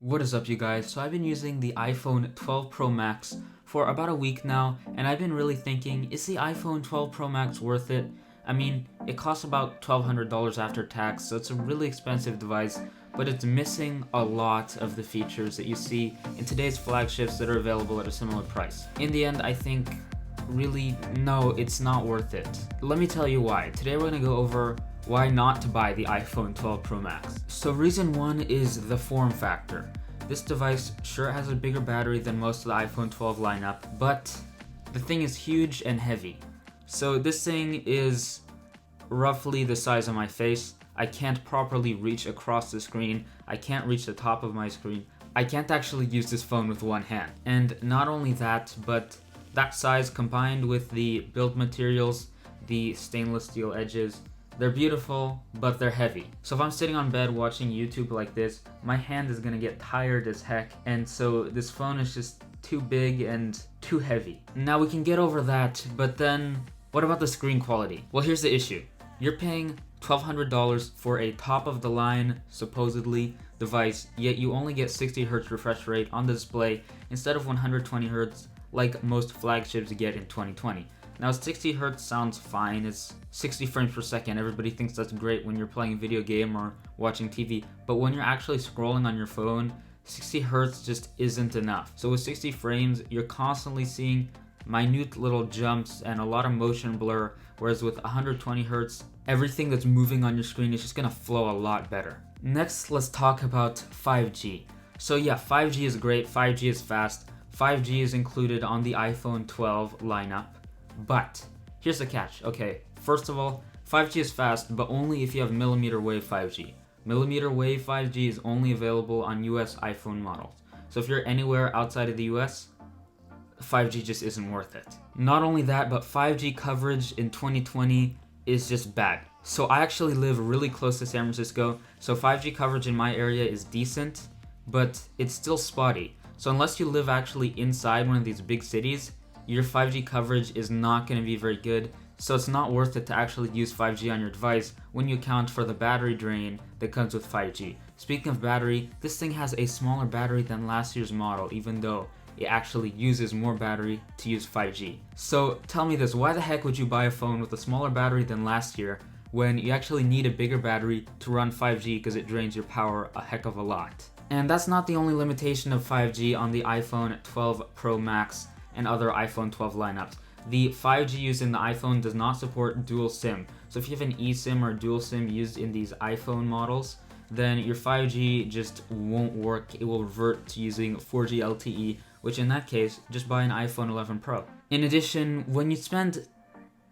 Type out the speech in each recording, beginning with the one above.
What is up, you guys? So I've been using the iPhone 12 Pro Max for about a week now, and I've been really thinking, is the iPhone 12 Pro Max worth it? I mean, it costs about $1,200 after tax, so it's a really expensive device, but it's missing a lot of the features that you see in today's flagships that are available at a similar price. In the end, I think, really, no, it's not worth it. Let me tell you why. Today we're going to go over why not to buy the iPhone 12 Pro Max. So reason one is the form factor. This device sure has a bigger battery than most of the iPhone 12 lineup, but the thing is huge and heavy. So this thing is roughly the size of my face. I can't properly reach across the screen. I can't reach the top of my screen. I can't actually use this phone with one hand. And not only that, but that size combined with the build materials, the stainless steel edges, they're beautiful, but they're heavy. So if I'm sitting on bed watching YouTube like this, my hand is gonna get tired as heck, and so this phone is just too big and too heavy. Now we can get over that, but then what about the screen quality? Well, here's the issue. You're paying $1,200 for a top-of-the-line, supposedly, device, yet you only get 60Hz refresh rate on the display instead of 120Hz like most flagships get in 2020. Now 60Hz sounds fine, it's 60 frames per second, everybody thinks that's great when you're playing a video game or watching TV, but when you're actually scrolling on your phone, 60Hz just isn't enough. So with 60 frames, you're constantly seeing minute little jumps and a lot of motion blur, whereas with 120Hz, everything that's moving on your screen is just gonna flow a lot better. Next, let's talk about 5G. So yeah, 5G is great, 5G is fast, 5G is included on the iPhone 12 lineup. But here's the catch. Okay, first of all, 5G is fast, but only if you have millimeter wave 5G. Millimeter wave 5G is only available on US iPhone models. So if you're anywhere outside of the US, 5G just isn't worth it. Not only that, but 5G coverage in 2020 is just bad. So I actually live really close to San Francisco, so 5G coverage in my area is decent, but it's still spotty. So unless you live actually inside one of these big cities, your 5G coverage is not going to be very good, so it's not worth it to actually use 5G on your device when you account for the battery drain that comes with 5G. Speaking of battery, this thing has a smaller battery than last year's model, even though it actually uses more battery to use 5G. So tell me this, why the heck would you buy a phone with a smaller battery than last year when you actually need a bigger battery to run 5G because it drains your power a heck of a lot? And that's not the only limitation of 5G on the iPhone 12 Pro Max and other iPhone 12 lineups. The 5G used in the iPhone does not support dual SIM. So if you have an eSIM or dual SIM used in these iPhone models, then your 5G just won't work. It will revert to using 4G LTE, which in that case, just buy an iPhone 11 Pro. In addition, when you spend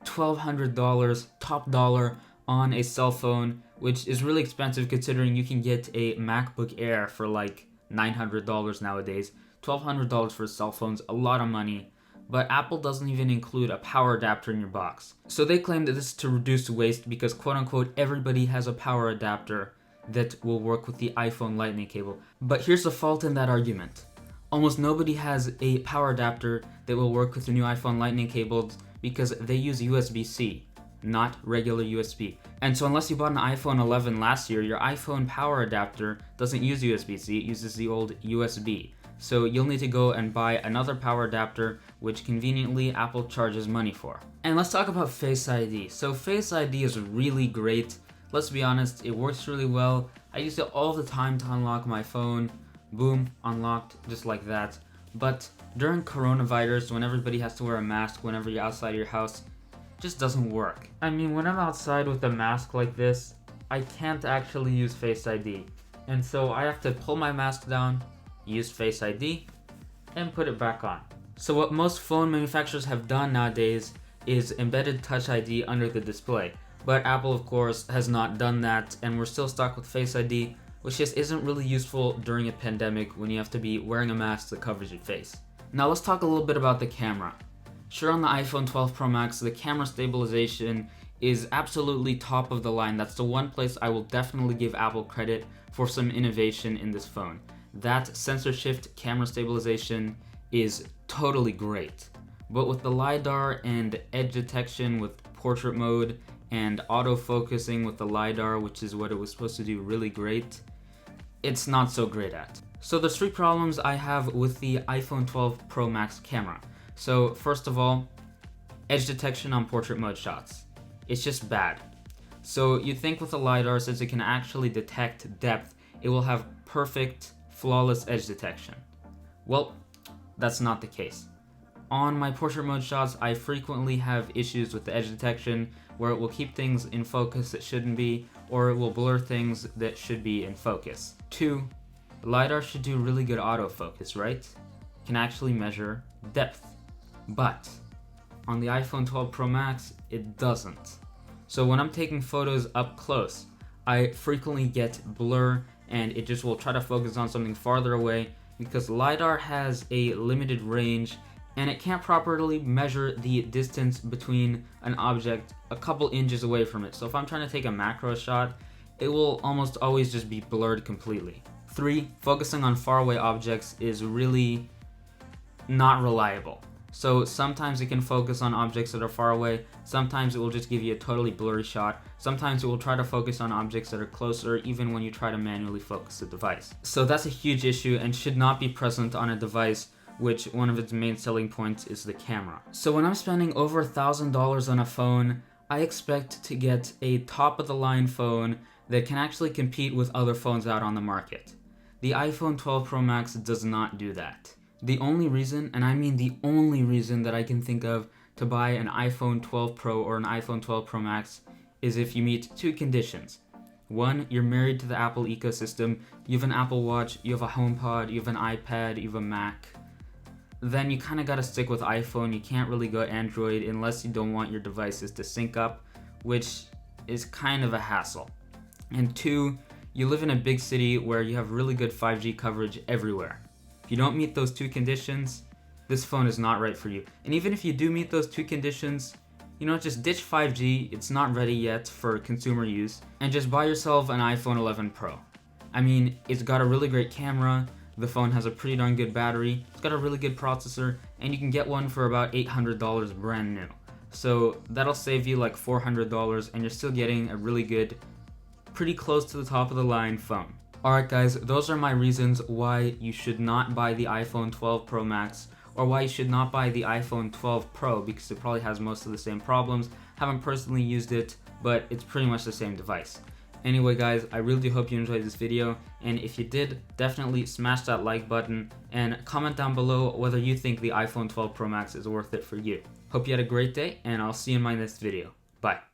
$1,200 top dollar on a cell phone, which is really expensive considering you can get a MacBook Air for like $900 nowadays, $1,200 for a cell phone's a lot of money, but Apple doesn't even include a power adapter in your box. So they claim that this is to reduce waste because quote-unquote everybody has a power adapter that will work with the iPhone Lightning cable. But here's the fault in that argument. Almost nobody has a power adapter that will work with the new iPhone Lightning cables because they use USB-C, not regular USB. And so unless you bought an iPhone 11 last year, your iPhone power adapter doesn't use USB-C, it uses the old USB. So you'll need to go and buy another power adapter, which conveniently Apple charges money for. And let's talk about FaceID. So FaceID is really great. Let's be honest, it works really well. I use it all the time to unlock my phone. Boom, unlocked, just like that. But during coronavirus, when everybody has to wear a mask whenever you're outside of your house, it just doesn't work. I mean, when I'm outside with a mask like this, I can't actually use FaceID. And so I have to pull my mask down, use Face ID, and put it back on. So what most phone manufacturers have done nowadays is embedded Touch ID under the display. But Apple, of course, has not done that, and we're still stuck with Face ID, which just isn't really useful during a pandemic when you have to be wearing a mask that covers your face. Now let's talk a little bit about the camera. Sure, on the iPhone 12 Pro Max, the camera stabilization is absolutely top of the line. That's the one place I will definitely give Apple credit for some innovation in this phone. That sensor shift camera stabilization is totally great. But with the LiDAR and edge detection with portrait mode and autofocusing with the LiDAR, which is what it was supposed to do really great, it's not so great at. So there's three problems I have with the iPhone 12 Pro Max camera. So first of all, edge detection on portrait mode shots. It's just bad. So you'd think with a LiDAR, since it can actually detect depth, it will have perfect, flawless edge detection. Well, that's not the case. On my portrait mode shots, I frequently have issues with the edge detection where it will keep things in focus that shouldn't be, or it will blur things that should be in focus. 2, the LiDAR should do really good autofocus, right? It can actually measure depth. But on the iPhone 12 Pro Max, it doesn't. So when I'm taking photos up close, I frequently get blur and it just will try to focus on something farther away because LiDAR has a limited range and it can't properly measure the distance between an object a couple inches away from it. So if I'm trying to take a macro shot, it will almost always just be blurred completely. 3, focusing on faraway objects is really not reliable. So sometimes it can focus on objects that are far away, sometimes it will just give you a totally blurry shot, sometimes it will try to focus on objects that are closer even when you try to manually focus the device. So that's a huge issue and should not be present on a device which one of its main selling points is the camera. So when I'm spending over $1,000 on a phone, I expect to get a top-of-the-line phone that can actually compete with other phones out on the market. The iPhone 12 Pro Max does not do that. The only reason, and I mean the only reason that I can think of to buy an iPhone 12 Pro or an iPhone 12 Pro Max is if you meet 2 conditions. 1, you're married to the Apple ecosystem, you have an Apple Watch, you have a HomePod, you have an iPad, you have a Mac. Then you kind of got to stick with iPhone. You can't really go Android unless you don't want your devices to sync up, which is kind of a hassle. And 2, you live in a big city where you have really good 5G coverage everywhere. If you don't meet those 2 conditions, this phone is not right for you. And even if you do meet those 2 conditions, just ditch 5G, it's not ready yet for consumer use, and just buy yourself an iPhone 11 Pro. I mean, it's got a really great camera, the phone has a pretty darn good battery, it's got a really good processor, and you can get one for about $800 brand new. So that'll save you like $400 and you're still getting a really good, pretty close to the top of the line phone. Alright guys, those are my reasons why you should not buy the iPhone 12 Pro Max or why you should not buy the iPhone 12 Pro because it probably has most of the same problems. Haven't personally used it, but it's pretty much the same device. Anyway guys, I really do hope you enjoyed this video, and if you did, definitely smash that like button and comment down below whether you think the iPhone 12 Pro Max is worth it for you. Hope you had a great day, and I'll see you in my next video. Bye.